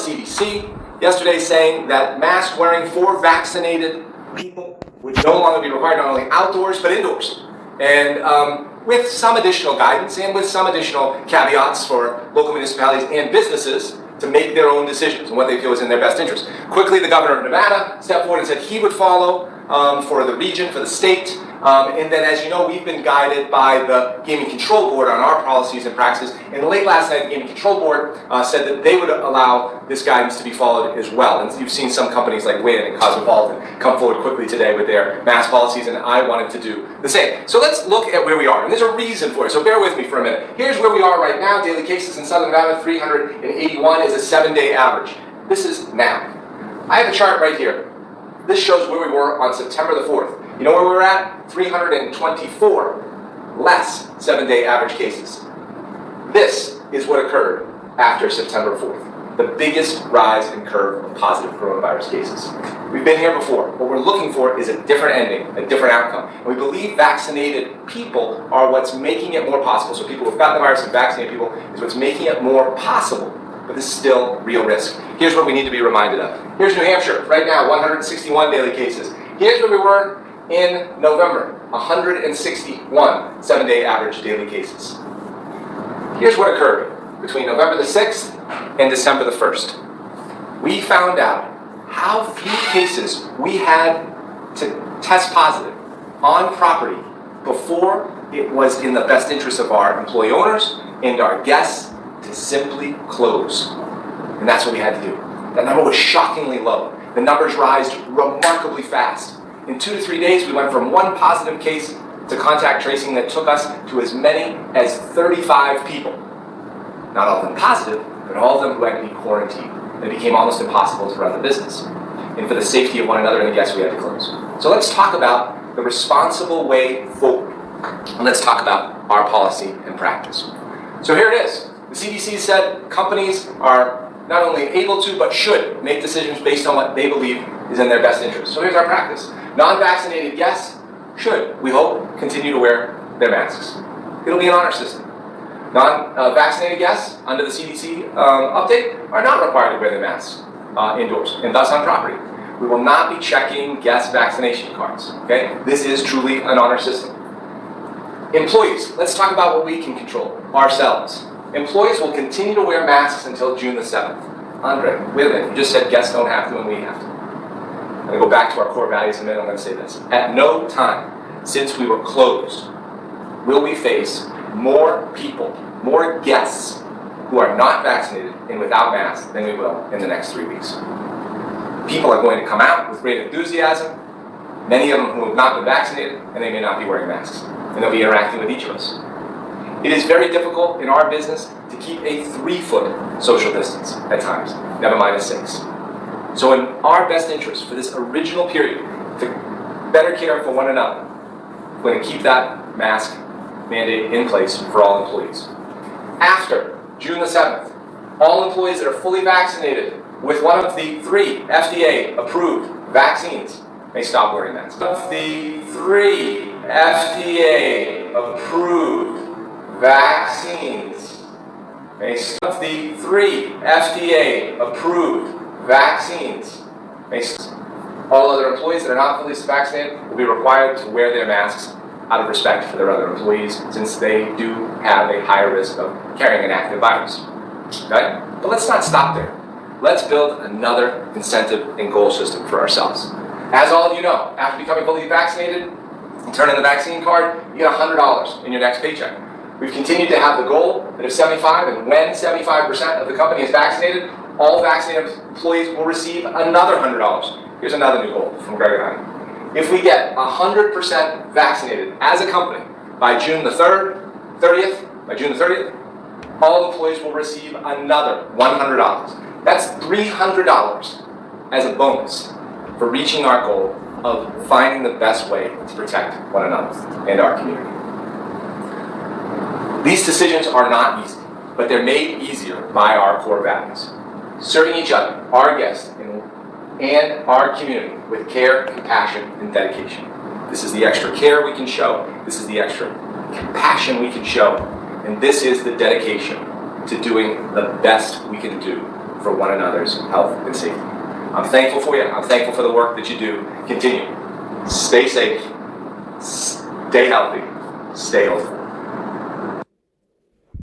CDC yesterday saying that mask wearing for vaccinated people would no longer be required, not only outdoors but indoors. And with some additional guidance and with some additional caveats for local municipalities and businesses to make their own decisions and what they feel is in their best interest. Quickly, the governor of Nevada stepped forward and said he would follow for the region, for the state. And then, as you know, we've been guided by the Gaming Control Board on our policies and practices. And late last night, the Gaming Control Board said that they would allow this guidance to be followed as well. And you've seen some companies like Wynn and Cosmopolitan come forward quickly today with their mask policies, and I wanted to do the same. So let's look at where we are. And there's a reason for it, so bear with me for a minute. Here's where we are right now. Daily cases in Southern Nevada, 381 is a 7-day average. This is now. I have a chart right here. This shows where we were on September the 4th. You know where we were at? 324 less 7-day average cases. This is what occurred after September 4th. The biggest rise in curve of positive coronavirus cases. We've been here before. What we're looking for is a different ending, a different outcome. And we believe vaccinated people are what's making it more possible. So people who've gotten the virus and vaccinated people is what's making it more possible. But this is still real risk. Here's what we need to be reminded of. Here's New Hampshire, right now, 161 daily cases. Here's where we were in November, 161 7-day average daily cases. Here's what occurred between November the 6th and December the 1st. We found out how few cases we had to test positive on property before it was in the best interest of our employee owners and our guests to simply close. And that's what we had to do. That number was shockingly low. The numbers rise remarkably fast. In 2 to 3 days, we went from one positive case to contact tracing that took us to as many as 35 people. Not all of them positive, but all of them who had to be quarantined. It became almost impossible to run the business. And for the safety of one another and the guests, we had to close. So let's talk about the responsible way forward. And let's talk about our policy and practice. So here it is. The CDC said companies are not only able to, but should make decisions based on what they believe is in their best interest. So here's our practice. Non-vaccinated guests should, we hope, continue to wear their masks. It'll be an honor system. Non-vaccinated guests, under the CDC update, are not required to wear their masks indoors, and thus on property. We will not be checking guest vaccination cards, okay? This is truly an honor system. Employees, let's talk about what we can control, ourselves. Employees will continue to wear masks until June the 7th. Andre, wait a minute, you just said guests don't have to and we have to. I'm going to go back to our core values in a minute, I'm going to say this. At no time since we were closed will we face more people, more guests who are not vaccinated and without masks than we will in the next 3 weeks. People are going to come out with great enthusiasm, many of them who have not been vaccinated, and they may not be wearing masks, and they'll be interacting with each of us. It is very difficult in our business to keep a 3-foot social distance at times, never mind a 6. So in our best interest for this original period, to better care for one another, we're going to keep that mask mandate in place for all employees. After June the 7th, all employees that are fully vaccinated with one of the 3 FDA-approved vaccines may stop wearing masks. Of the 3 FDA-approved vaccines may stop. The 3 FDA-approved vaccines may stop. All other employees that are not fully vaccinated will be required to wear their masks out of respect for their other employees, since they do have a higher risk of carrying an active virus. Okay? But let's not stop there. Let's build another incentive and goal system for ourselves. As all of you know, after becoming fully vaccinated and turning the vaccine card, you get $100 in your next paycheck. We've continued to have the goal that if 75, and when 75% of the company is vaccinated, all vaccinated employees will receive another $100. Here's another new goal from Greg and I. If we get 100% vaccinated as a company by June the 30th, all employees will receive another $100. That's $300 as a bonus for reaching our goal of finding the best way to protect one another and our community. These decisions are not easy, but they're made easier by our core values. Serving each other, our guests, and our community with care, compassion, and dedication. This is the extra care we can show. This is the extra compassion we can show. And this is the dedication to doing the best we can do for one another's health and safety. I'm thankful for you. I'm thankful for the work that you do. Continue. Stay safe. Stay healthy. Stay healthy.